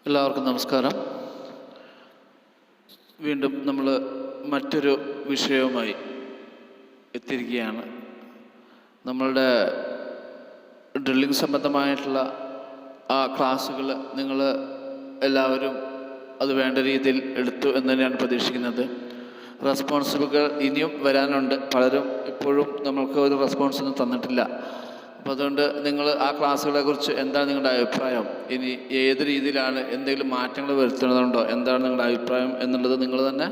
എല്ലാവർക്കും നമസ്കാരം. വീണ്ടും നമ്മൾ മറ്റൊരു വിഷയവുമായി എത്തിയിരിക്കുകയാണ്. നമ്മളുടെ ഡ്രില്ലിംഗ് സംബന്ധമായിട്ടുള്ള ആ ക്ലാസ്സുകൾ നിങ്ങൾ എല്ലാവരും അത് വേണ്ട രീതിയിൽ എടുത്തു എന്ന് തന്നെയാണ് പ്രതീക്ഷിക്കുന്നത്. റെസ്പോൺസുകൾ ഇനിയും വരാനുണ്ട്. പലരും ഇപ്പോഴും നമ്മൾക്ക് ഒരു റെസ്പോൺസ് ഒന്നും തന്നിട്ടില്ല. അപ്പോൾ അതുകൊണ്ട് നിങ്ങൾ ആ ക്ലാസ്സുകളെ കുറിച്ച് എന്താണ് നിങ്ങളുടെ അഭിപ്രായം, ഇനി ഏത് രീതിയിലാണ് എന്തെങ്കിലും മാറ്റങ്ങൾ വരുത്തുന്നതുണ്ടോ, എന്താണ് നിങ്ങളുടെ അഭിപ്രായം എന്നുള്ളത് നിങ്ങൾ തന്നെ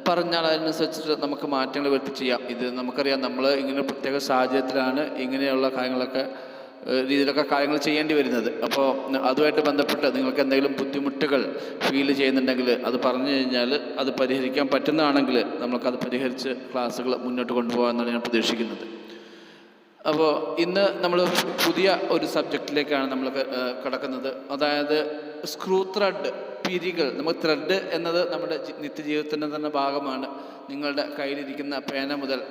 പറഞ്ഞാൽ അതിനനുസരിച്ചിട്ട് നമുക്ക് മാറ്റങ്ങൾ വരുത്തി ചെയ്യാം. ഇത് നമുക്കറിയാം, നമ്മൾ ഇങ്ങനെ പ്രത്യേക സാഹചര്യത്തിലാണ് ഇങ്ങനെയുള്ള രീതിയിലൊക്കെ കാര്യങ്ങൾ ചെയ്യേണ്ടി വരുന്നത്. അപ്പോൾ അതുമായിട്ട് ബന്ധപ്പെട്ട് നിങ്ങൾക്ക് എന്തെങ്കിലും ബുദ്ധിമുട്ടുകൾ ഫീൽ ചെയ്യുന്നുണ്ടെങ്കിൽ അത് പറഞ്ഞു കഴിഞ്ഞാൽ അത് പരിഹരിക്കാൻ പറ്റുന്നതാണെങ്കിൽ നമുക്കത് പരിഹരിച്ച് ക്ലാസ്സുകൾ മുന്നോട്ട് കൊണ്ടുപോകാമെന്നാണ് ഞാൻ പ്രതീക്ഷിക്കുന്നത്. അപ്പോൾ ഇന്ന് നമ്മൾ പുതിയ ഒരു സബ്ജക്റ്റിലേക്കാണ് നമ്മൾ കടക്കുന്നത്. അതായത് സ്ക്രൂ ത്രെഡ്, പിരികൾ. നമുക്ക് ത്രെഡ് എന്നത് നമ്മുടെ നിത്യജീവിതത്തിൻ്റെ തന്നെ ഭാഗമാണ്. നിങ്ങളുടെ കയ്യിലിരിക്കുന്ന പേന മുതൽ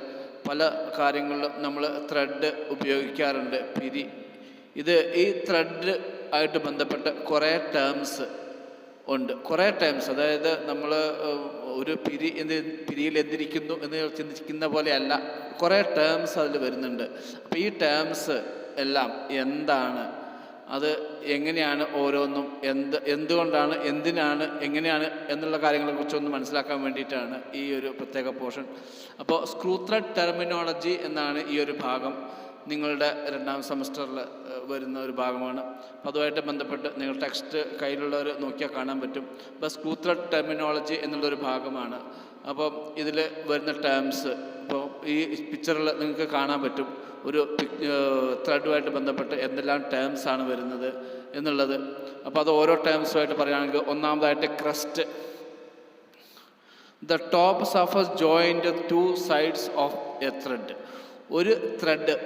പല കാര്യങ്ങളിലും നമ്മൾ ത്രെഡ് ഉപയോഗിക്കാറുണ്ട്. പിരി, ഈ ത്രെഡ് ആയിട്ട് ബന്ധപ്പെട്ട് കുറേ ടേംസ് ഉണ്ട്. കുറേ ടേംസ്, അതായത് നമ്മൾ ഒരു പിരിയിൽ എന്തിരിക്കുന്നു എന്ന് ചിന്തിക്കുന്ന പോലെയല്ല, കുറേ ടേംസ് അതിൽ വരുന്നുണ്ട്. അപ്പോൾ ഈ ടേംസ് എല്ലാം എന്താണ്, അത് എങ്ങനെയാണ്, ഓരോന്നും എന്തുകൊണ്ടാണ്, എന്തിനാണ്, എങ്ങനെയാണ് എന്നുള്ള കാര്യങ്ങളെക്കുറിച്ചൊന്ന് മനസ്സിലാക്കാൻ വേണ്ടിയിട്ടാണ് ഈ ഒരു പ്രത്യേക പോർഷൻ. അപ്പോൾ സ്ക്രൂ ത്രെഡ് ടെർമിനോളജി എന്നാണ് ഈ ഒരു ഭാഗം. നിങ്ങളുടെ 2ാം സെമസ്റ്ററിൽ വരുന്ന ഒരു ഭാഗമാണ്. അപ്പോൾ അതുമായിട്ട് ബന്ധപ്പെട്ട് നിങ്ങൾ ടെക്സ്റ്റ് കയ്യിലുള്ളവർ നോക്കിയാൽ കാണാൻ പറ്റും. അപ്പോൾ സ്ക്രൂ ത്രെഡ് ടെർമിനോളജി എന്നുള്ളൊരു ഭാഗമാണ്. അപ്പം ഇതിൽ വരുന്ന ടേംസ്, ഇപ്പോൾ ഈ പിക്ചറിൽ നിങ്ങൾക്ക് കാണാൻ പറ്റും ഒരു ത്രെഡുമായിട്ട് ബന്ധപ്പെട്ട് എന്തെല്ലാം ടേംസാണ് വരുന്നത് എന്നുള്ളത്. അപ്പോൾ അത് ഓരോ ടേംസുമായിട്ട് പറയുകയാണെങ്കിൽ, ഒന്നാമതായിട്ട് crest. The top surface joint 2 sides of a threat.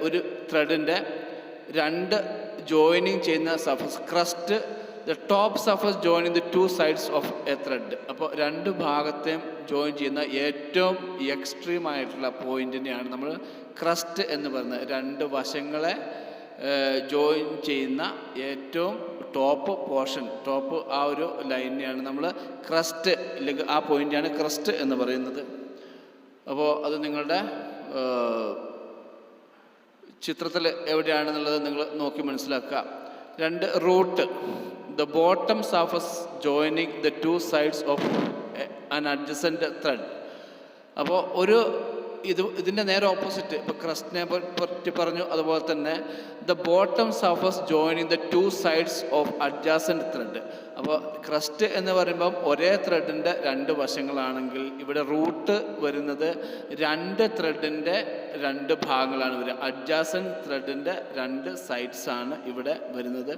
ഒരു ത്രെഡിൻ്റെ 2 ജോയിനിങ് ചെയ്യുന്ന surface crest. The top surface joining the 2 sides of a threat. അപ്പോൾ 2 ഭാഗത്തെയും ജോയിൻ ചെയ്യുന്ന ഏറ്റവും എക്സ്ട്രീം ആയിട്ടുള്ള പോയിന്റിനെയാണ് നമ്മൾ ക്രസ്റ്റ് എന്ന് പറയുന്നത്. 2 വശങ്ങളെ ജോയിൻ ചെയ്യുന്ന ഏറ്റവും ടോപ്പ് പോർഷൻ, ടോപ്പ് ആ ഒരു ലൈനെയാണ് നമ്മൾ ക്രസ്റ്റ്, അല്ലെങ്കിൽ ആ പോയിൻ്റാണ് ക്രസ്റ്റ് എന്ന് പറയുന്നത്. അപ്പോൾ അത് നിങ്ങളുടെ ചിത്രത്തിൽ എവിടെയാണെന്നുള്ളത് നിങ്ങൾ നോക്കി മനസ്സിലാക്കുക. 2 root. The bottom surface joining the 2 sides of an adjacent thread. അപ്പോൾ ഇതിൻ്റെ നേരെ ഓപ്പോസിറ്റ്, ഇപ്പോൾ ക്രസ്റ്റിനെ പറ്റി പറഞ്ഞു, അതുപോലെ തന്നെ the bottom surface joining the 2 sides of adjacent thread. അപ്പോൾ ക്രസ്റ്റ് എന്ന് പറയുമ്പം ഒരേ ത്രെഡിൻ്റെ 2 വശങ്ങളാണെങ്കിൽ, ഇവിടെ റൂട്ട് വരുന്നത് 2 ത്രെഡിൻ്റെ 2 ഭാഗങ്ങളാണ് വരിക. അഡ്ജസൻറ്റ് ത്രെഡിൻ്റെ 2 sides ആണ് ഇവിടെ വരുന്നത്.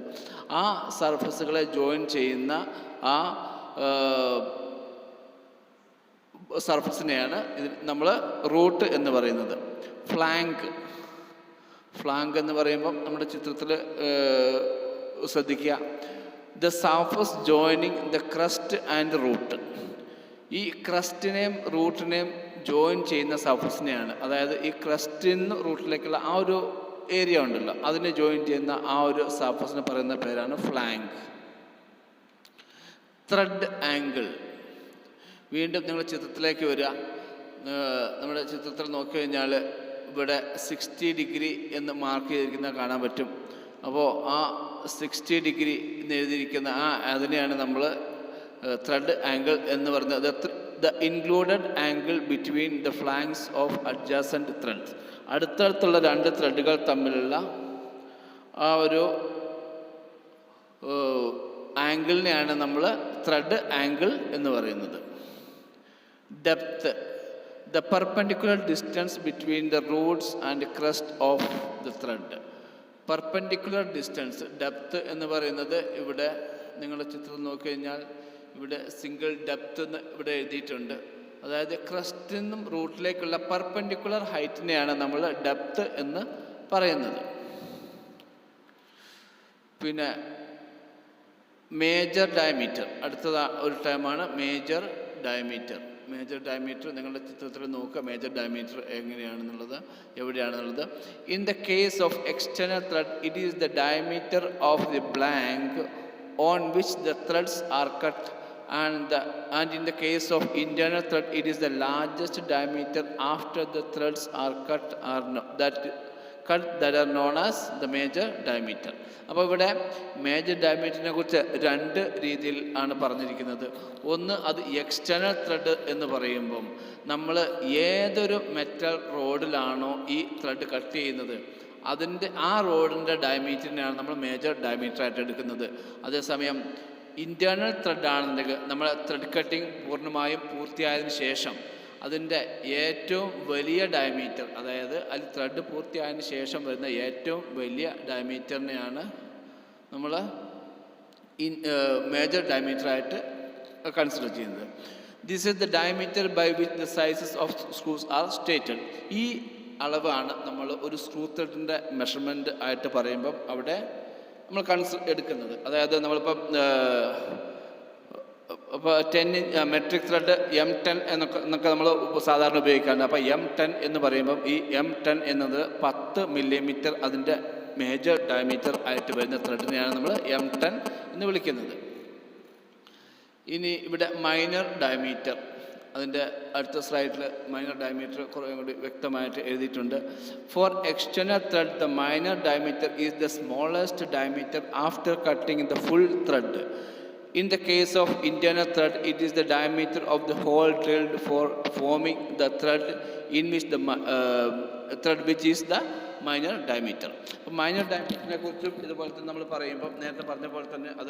ആ സർഫസുകളെ ജോയിൻ ചെയ്യുന്ന ആ സർഫസിനെയാണ് നമ്മൾ റൂട്ട് എന്ന് പറയുന്നത്. ഫ്ലാങ്ക് എന്ന് പറയുമ്പം നമ്മുടെ ചിത്രത്തിൽ ശ്രദ്ധിക്കുക. The surface joining the crest and root. ഈ ക്രസ്റ്റിനെയും റൂട്ടിനെയും ജോയിൻ ചെയ്യുന്ന സർഫസിനെയാണ്, അതായത് ഈ ക്രസ്റ്റിൽ നിന്ന് റൂട്ടിലേക്കുള്ള ആ ഒരു ഏരിയ ഉണ്ടല്ലോ, അതിനെ ജോയിൻ ചെയ്യുന്ന ആ ഒരു സർഫസിനെ പറയുന്ന പേരാണ് ഫ്ലാങ്ക്. Thread angle. വീണ്ടും നിങ്ങൾ ചിത്രത്തിലേക്ക് വരിക. നമ്മുടെ ചിത്രത്തിൽ നോക്കിക്കഴിഞ്ഞാൽ ഇവിടെ 60 ഡിഗ്രി എന്ന് മാർക്ക് ചെയ്തിരിക്കുന്നത് കാണാൻ പറ്റും. അപ്പോൾ ആ 60 ഡിഗ്രി എന്ന് എഴുതിയിരിക്കുന്ന അതിനെയാണ് നമ്മൾ ത്രെഡ് ആംഗിൾ എന്ന് പറയുന്നത്. The included angle between the flanks of adjacent threads. അടുത്തടുത്തുള്ള 2 ത്രെഡുകൾ തമ്മിലുള്ള ആ ഒരു ആംഗിളിനെയാണ് നമ്മൾ ത്രെഡ് ആംഗിൾ എന്ന് പറയുന്നത്. Depth. The perpendicular distance between the Roots and crest of the thread. Perpendicular distance, depth എന്ന് പറയുന്നത് ഇവിടെ നിങ്ങളുടെ ചിത്രം നോക്കിക്കഴിഞ്ഞാൽ ഇവിടെ സിംഗിൾ ഡെപ്ത് എന്ന് ഇവിടെ എഴുതിയിട്ടുണ്ട്. അതായത് ക്രസ്റ്റിൽ നിന്നും റൂട്ടിലേക്കുള്ള പെർപെൻഡിക്കുലർ ഹൈറ്റിനെയാണ് നമ്മൾ ഡെപ്ത് എന്ന് പറയുന്നത്. പിന്നെ മേജർ ഡയമീറ്റർ, അടുത്തത് ഒരു ടേമാണ് മേജർ ഡയമീറ്റർ. നിങ്ങളുടെ ചിത്രത്തിൽ നോക്കുക മേജർ ഡയമീറ്റർ എങ്ങനെയാണെന്നുള്ളത്, എവിടെയാണെന്നുള്ളത്. In the case of external thread, it is the diameter of the blank on which the threads are cut, and in the case of internal thread, it is the largest diameter after the threads are cut that are known as the major diameter. അപ്പോൾ ഇവിടെ major ഡയമീറ്ററിനെ കുറിച്ച് രണ്ട് രീതിയിൽ ആണ് പറഞ്ഞിരിക്കുന്നത്. ഒന്ന്, അത് external thread എന്ന് പറയുമ്പം നമ്മൾ ഏതൊരു മെറ്റൽ റോഡിലാണോ ഈ ത്രെഡ് കട്ട് ചെയ്യുന്നത് അതിൻ്റെ ആ റോഡിൻ്റെ ഡയമീറ്ററിനെയാണ് നമ്മൾ മേജർ ഡയമീറ്ററായിട്ട് എടുക്കുന്നത്. അതേസമയം ഇൻറ്റേർണൽ ത്രെഡ് ആണെന്നുണ്ടെങ്കിൽ നമ്മൾ ത്രെഡ് കട്ടിങ് പൂർണ്ണമായും പൂർത്തിയായതിനു ശേഷം അതിൻ്റെ ഏറ്റവും വലിയ ഡയമീറ്റർ, അതായത് അതിൽ ത്രെഡ് പൂർത്തിയായതിന് ശേഷം വരുന്ന ഏറ്റവും വലിയ ഡയമീറ്ററിനെയാണ് നമ്മൾ മേജർ ഡയമീറ്ററായിട്ട് കൺസിഡർ ചെയ്യുന്നത്. This is the diameter by which the sizes of screws are stated. ഈ അളവാണ് നമ്മൾ ഒരു സ്ക്രൂ ത്രെഡിൻ്റെ മെഷർമെൻറ്റ് ആയിട്ട് പറയുമ്പം അവിടെ നമ്മൾ എടുക്കുന്നത്. അതായത് നമ്മളിപ്പം അപ്പോൾ 10 മെട്രിക് ത്രെഡ് M10 എന്നൊക്കെ നമ്മൾ സാധാരണ ഉപയോഗിക്കാറുണ്ട്. അപ്പോൾ M10 എന്ന് പറയുമ്പം ഈ M10 എന്നത് 10 മില്ലിമീറ്റർ അതിൻ്റെ മേജർ ഡയമീറ്റർ ആയിട്ട് വരുന്ന ത്രെഡിനെയാണ് നമ്മൾ M10 എന്ന് വിളിക്കുന്നത്. ഇനി ഇവിടെ മൈനർ ഡയമീറ്റർ, അതിൻ്റെ അടുത്ത സ്ലൈഡിൽ മൈനർ ഡയമീറ്റർ കുറേ കൂടി വ്യക്തമായിട്ട് എഴുതിയിട്ടുണ്ട്. Four external thread the minor diameter is the smallest diameter after cutting the full thread. In the case of internal thread, it is the diameter of the hole drilled for forming the thread in which the thread which is the minor diameter. അപ്പോൾ minor ഡയമീറ്ററിനെ കുറിച്ചും ഇതുപോലെ തന്നെ നമ്മൾ പറയുമ്പോൾ നേരത്തെ പറഞ്ഞ പോലെ തന്നെ അത്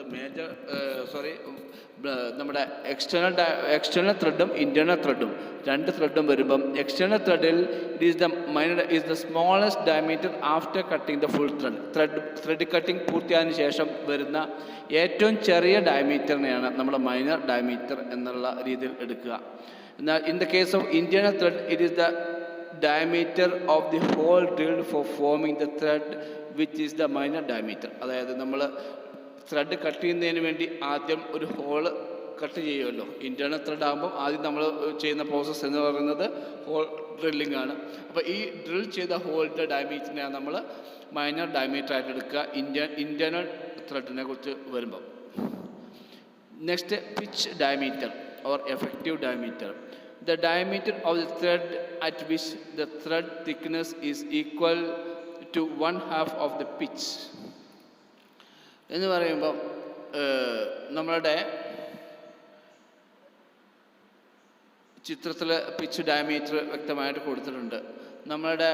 നമ്മുടെ എക്സ്റ്റേണൽ ത്രെഡും ഇൻറ്റേർണൽ ത്രെഡും രണ്ട് ത്രെഡും വരുമ്പം എക്സ്റ്റേണൽ ത്രെഡിൽ it is the smallest diameter after cutting the full thread cutting പൂർത്തിയായതിനു ശേഷം വരുന്ന ഏറ്റവും ചെറിയ ഡയമീറ്ററിനെയാണ് നമ്മൾ മൈനർ ഡയമീറ്റർ എന്നുള്ള രീതിയിൽ എടുക്കുക. എന്നാൽ in the case of internal thread it is the diameter of the hole drilled for forming the thread which is the minor diameter. അതായത് നമ്മൾ ത്രെഡ് കട്ട് ചെയ്യുന്നതിന് വേണ്ടി ആദ്യം ഒരു ഹോള് കട്ട് ചെയ്യുമല്ലോ. ഇൻറ്റേർണൽ ത്രെഡ് ആകുമ്പോൾ ആദ്യം നമ്മൾ ചെയ്യുന്ന പ്രോസസ്സ് എന്ന് പറയുന്നത് ഹോൾ ഡ്രില്ലിംഗ് ആണ്. അപ്പോൾ ഈ ഡ്രിൽ ചെയ്ത ഹോളിൻ്റെ ഡയമീറ്ററിനെയാണ് നമ്മൾ മൈനർ ഡയമീറ്റർ ആയിട്ട് എടുക്കുക ഇൻറ്റേർണൽ ത്രെഡിനെ കുറിച്ച് വരുമ്പോൾ. Next, pitch diameter or effective diameter. The diameter of the thread at which the thread thickness is equal to 1/2 of the pitch. എന്ന് പറയുമ്പോൾ നമ്മളുടെ ചിത്രത്തിൽ പിച്ച് ഡയമീറ്റർ വ്യക്തമായിട്ട് കൊടുത്തിട്ടുണ്ട്. നമ്മളുടെ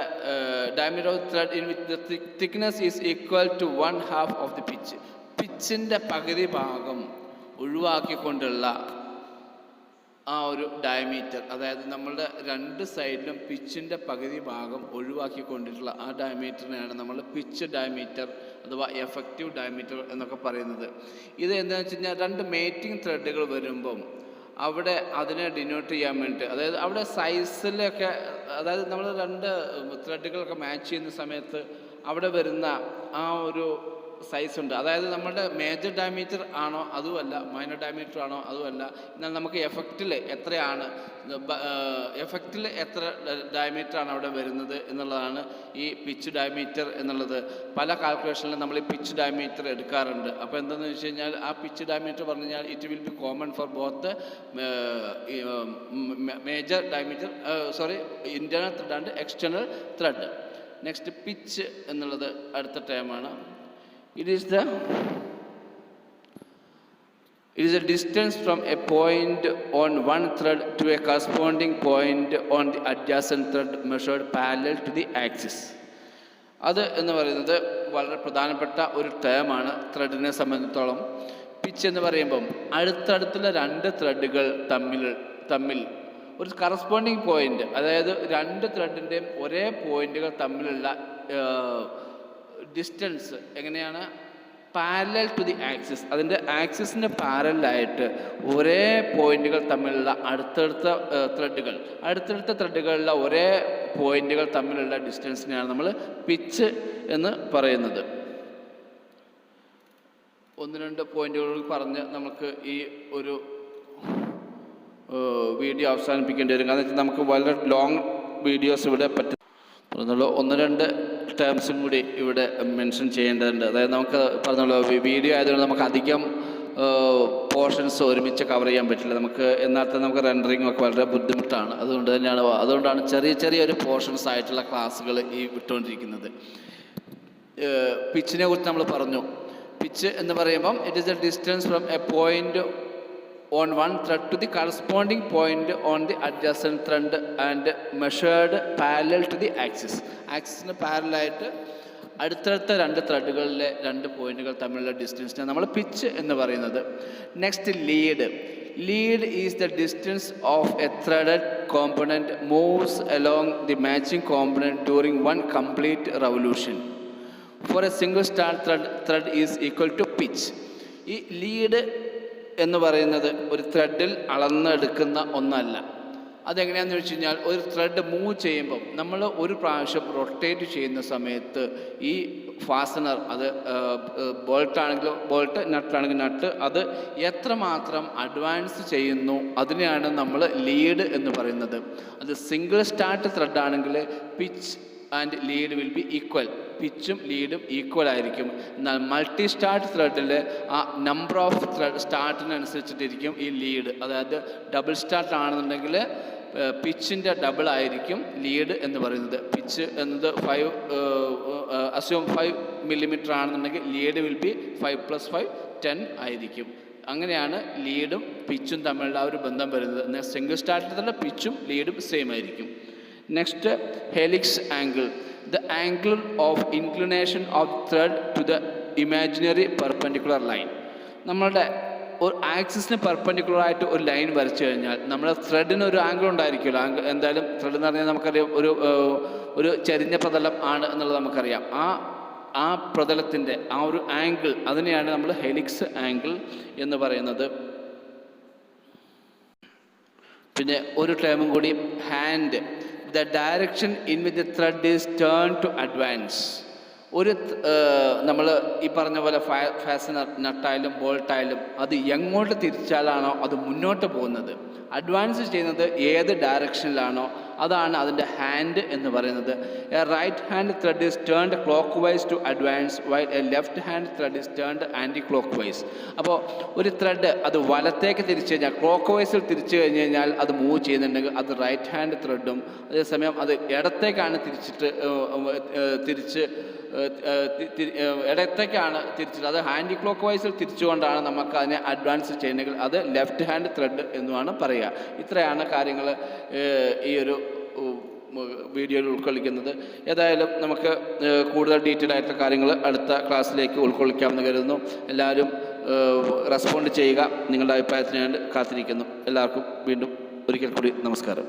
diameter of thread in which the thickness is equal to 1/2 of the pitch. പിച്ചിൻ്റെ പകുതി ഭാഗം ഒഴിവാക്കിക്കൊണ്ടുള്ള ആ ഒരു ഡയമീറ്റർ, അതായത് നമ്മളുടെ രണ്ട് സൈഡിലും പിച്ചിൻ്റെ പകുതി ഭാഗം ഒഴിവാക്കിക്കൊണ്ടിട്ടുള്ള ആ ഡയമീറ്ററിനെയാണ് നമ്മൾ പിച്ച് ഡയമീറ്റർ അഥവാ എഫക്റ്റീവ് ഡയമീറ്റർ എന്നൊക്കെ പറയുന്നത്. ഇത് എന്താണെന്ന് വെച്ച് കഴിഞ്ഞാൽ രണ്ട് മേറ്റിംഗ് ത്രെഡുകൾ വരുമ്പം അവിടെ അതിനെ ഡിനോട്ട് ചെയ്യാൻ വേണ്ടിയിട്ട്, അതായത് അവിടെ സൈസിലൊക്കെ, അതായത് നമ്മൾ രണ്ട് ത്രെഡുകളൊക്കെ മാച്ച് ചെയ്യുന്ന സമയത്ത് അവിടെ വരുന്ന ആ ഒരു സൈസ് ഉണ്ട്. അതായത് നമ്മുടെ മേജർ ഡയമീറ്റർ ആണോ അതുമല്ല, മൈനർ ഡയമീറ്റർ ആണോ അതുമല്ല. എന്നാൽ നമുക്ക് എഫക്റ്റിൽ എത്രയാണ്, എഫക്റ്റിൽ എത്ര ഡയമീറ്ററാണ് അവിടെ വരുന്നത് എന്നുള്ളതാണ് ഈ പിച്ച് ഡയമീറ്റർ എന്നുള്ളത്. പല കാൽക്കുലേഷനിലും നമ്മൾ ഈ പിച്ച് ഡയമീറ്റർ എടുക്കാറുണ്ട്. അപ്പോൾ എന്താണെന്ന് വെച്ച് കഴിഞ്ഞാൽ ആ പിച്ച് ഡയമീറ്റർ പറഞ്ഞു കഴിഞ്ഞാൽ it will be common for both major diameter internal thread and external thread. Next, pitch എന്നുള്ളത് അടുത്ത ടേമാണ്. It is a distance from a point on one thread to a corresponding point on the adjacent thread measured parallel to the axis. അത് എന്ന് പറയുന്നത് വളരെ പ്രധാനപ്പെട്ട ഒരു ടേമാണ് ത്രെഡിനെ സംബന്ധിച്ചിടത്തോളം. Pitch എന്ന് പറയുമ്പം അടുത്തടുത്തുള്ള രണ്ട് ത്രെഡുകൾ തമ്മിൽ ഒരു കറസ്പോണ്ടിങ് പോയിന്റ്, അതായത് രണ്ട് ത്രെഡിൻ്റെയും ഒരേ പോയിന്റുകൾ തമ്മിലുള്ള ഡിസ്റ്റൻസ് എങ്ങനെയാണ്, പാരലൽ ടു ദി ആക്സിസ്. അതിൻ്റെ ആക്സിസിന് പാരലായിട്ട് ഒരേ പോയിന്റുകൾ തമ്മിലുള്ള അടുത്തടുത്ത ത്രെഡുകളിലുള്ള ഒരേ പോയിന്റുകൾ തമ്മിലുള്ള ഡിസ്റ്റൻസിനെയാണ് നമ്മൾ പിച്ച് എന്ന് പറയുന്നത്. ഒന്ന് രണ്ട് പോയിന്റുകൾ പറഞ്ഞ് നമുക്ക് ഈ ഒരു വീഡിയോ അവസാനിപ്പിക്കേണ്ടി വരും. കാരണം വെച്ചാൽ നമുക്ക് വളരെ ലോങ് വീഡിയോസ് ഇവിടെ പറ്റുന്നുള്ള ഒന്ന് രണ്ട് ടേംസും കൂടി ഇവിടെ മെൻഷൻ ചെയ്യേണ്ടതുണ്ട്. അതായത് നമുക്ക് പറഞ്ഞല്ലോ വീഡിയോ ആയതുകൊണ്ട് നമുക്ക് അധികം പോർഷൻസ് ഒരുമിച്ച് കവർ ചെയ്യാൻ പറ്റില്ല. നമുക്ക് എന്നാലത്തെ നമുക്ക് റെൻഡറിങ് ഒക്കെ വളരെ ബുദ്ധിമുട്ടാണ്. അതുകൊണ്ടാണ് ചെറിയൊരു പോർഷൻസ് ആയിട്ടുള്ള ക്ലാസ്സുകൾ ഈ വിട്ടുകൊണ്ടിരിക്കുന്നത്. പിച്ചിനെ കുറിച്ച് നമ്മൾ പറഞ്ഞു. പിച്ച് എന്ന് പറയുമ്പം it is A distance from A point on one thread to the corresponding point on the adjacent thread and measured parallel to the axis. ആക്സിസിന് പാരലായിട്ട് അടുത്തടുത്ത 2 ത്രെഡുകളിലെ 2 പോയിന്റുകൾ തമ്മിലുള്ള ഡിസ്റ്റൻസിനെ നമ്മൾ പിച്ച് എന്ന് പറയുന്നത്. Next lead is the distance of a threaded component moves along the matching component during one complete revolution. For a single start thread is equal to pitch. ഈ lead എന്ന് പറയുന്നത് ഒരു ത്രെഡിൽ അളന്നെടുക്കുന്ന ഒന്നല്ല. അതെങ്ങനെയാണെന്ന് വെച്ച് കഴിഞ്ഞാൽ ഒരു ത്രെഡ് മൂവ് ചെയ്യുമ്പം നമ്മൾ ഒരു പ്രാവശ്യം റൊട്ടേറ്റ് ചെയ്യുന്ന സമയത്ത് ഈ ഫാസ്റ്റനർ, അത് ബോൾട്ടാണെങ്കിൽ ബോൾട്ട്, നട്ടാണെങ്കിൽ നട്ട്, അത് എത്രമാത്രം അഡ്വാൻസ് ചെയ്യുന്നു അതിനെയാണ് നമ്മൾ ലീഡ് എന്ന് പറയുന്നത്. അത് സിംഗിൾ സ്റ്റാർട്ട് ത്രെഡ് ആണെങ്കിൽ pitch and lead will be equal. പിച്ചും ലീഡും ഈക്വൽ ആയിരിക്കും. എന്നാൽ മൾട്ടി സ്റ്റാർട്ട് ത്രെഡിൽ ആ നമ്പർ ഓഫ് ത്രെഡ് സ്റ്റാർട്ടിനനുസരിച്ചിട്ടിരിക്കും ഈ ലീഡ്. അതായത് ഡബിൾ സ്റ്റാർട്ട് ആണെന്നുണ്ടെങ്കിൽ പിച്ചിൻ്റെ ഡബിൾ ആയിരിക്കും ലീഡ് എന്ന് പറയുന്നത്. പിച്ച് എന്നത് 5 മില്ലിമീറ്റർ ആണെന്നുണ്ടെങ്കിൽ ലീഡ് വിൽ ബി 5 + 5 10 ആയിരിക്കും. അങ്ങനെയാണ് ലീഡും പിച്ചും തമ്മിലുള്ള ഒരു ബന്ധം വരുന്നത്. എന്നാൽ സിംഗിൾ സ്റ്റാർട്ടിൽ തന്നെ പിച്ചും ലീഡും സെയിം ആയിരിക്കും. Next, helix angle. The angle of inclination of thread to the imaginary perpendicular line. നമ്മളുടെ ഒരു ആക്സിസിന് പെർപെൻഡിക്കുലറായിട്ട് ഒരു ലൈൻ വരച്ചു കഴിഞ്ഞാൽ നമ്മുടെ ത്രെഡിന് ഒരു ആംഗിൾ ഉണ്ടായിരിക്കുമല്ലോ. എന്തായാലും ത്രെഡ് എന്ന് പറഞ്ഞാൽ നമുക്കറിയാം ഒരു ചെരിഞ്ഞ പ്രതലം ആണ് എന്നുള്ളത് നമുക്കറിയാം. ആ പ്രതലത്തിൻ്റെ ആ ഒരു ആംഗിൾ, അതിനെയാണ് നമ്മൾ ഹെലിക്സ് ആംഗിൾ എന്ന് പറയുന്നത്. പിന്നെ ഒരു ടേമും കൂടി, hand. The direction in which the thread is turned to advance. നമ്മൾ ഈ പറഞ്ഞ പോലെ ഫാസ്റ്റനർ നട്ടായാലും ബോൾട്ടായാലും അത് എങ്ങോട്ട് തിരിച്ചാലാണോ അത് മുന്നോട്ട് പോകുന്നത്, അഡ്വാൻസ് ചെയ്യുന്നത് ഏത് ഡയറക്ഷനിലാണോ അതാണ് അതിൻ്റെ ഹാൻഡ് എന്ന് പറയുന്നത്. A right hand thread is turned clockwise to advance while a left hand thread is turned anticlockwise. അപ്പോൾ ഒരു ത്രെഡ് അത് വലത്തേക്ക് തിരിച്ചു കഴിഞ്ഞാൽ, ക്ലോക്ക് വൈസിൽ തിരിച്ചു കഴിഞ്ഞ് കഴിഞ്ഞാൽ അത് മൂവ് ചെയ്യുന്നുണ്ടെങ്കിൽ അത് റൈറ്റ് ഹാൻഡ് ത്രെഡും, അതേസമയം അത് ഇടത്തേക്കാണ് ഇടത്തേക്കാണ് തിരിച്ചിട്ട് അത് ഹാൻഡി ക്ലോക്ക് വൈസിൽ തിരിച്ചുകൊണ്ടാണ് നമുക്ക് അതിനെ അഡ്വാൻസ് ചെയ്യണമെങ്കിൽ അത് ലെഫ്റ്റ് ഹാൻഡ് ത്രെഡ് എന്നുമാണ് പറയുക. ഇത്രയാണ് കാര്യങ്ങൾ ഈ ഒരു വീഡിയോയിൽ ഉൾക്കൊള്ളിക്കുന്നത്. ഏതായാലും നമുക്ക് കൂടുതൽ ഡീറ്റെയിൽ ആയിട്ടുള്ള കാര്യങ്ങൾ അടുത്ത ക്ലാസ്സിലേക്ക് ഉൾക്കൊള്ളിക്കാമെന്ന് കരുതുന്നു. എല്ലാവരും റെസ്പോണ്ട് ചെയ്യുക. നിങ്ങളുടെ അഭിപ്രായത്തിന് വേണ്ടി കാത്തിരിക്കുന്നു. എല്ലാവർക്കും വീണ്ടും ഒരിക്കൽ കൂടി നമസ്കാരം.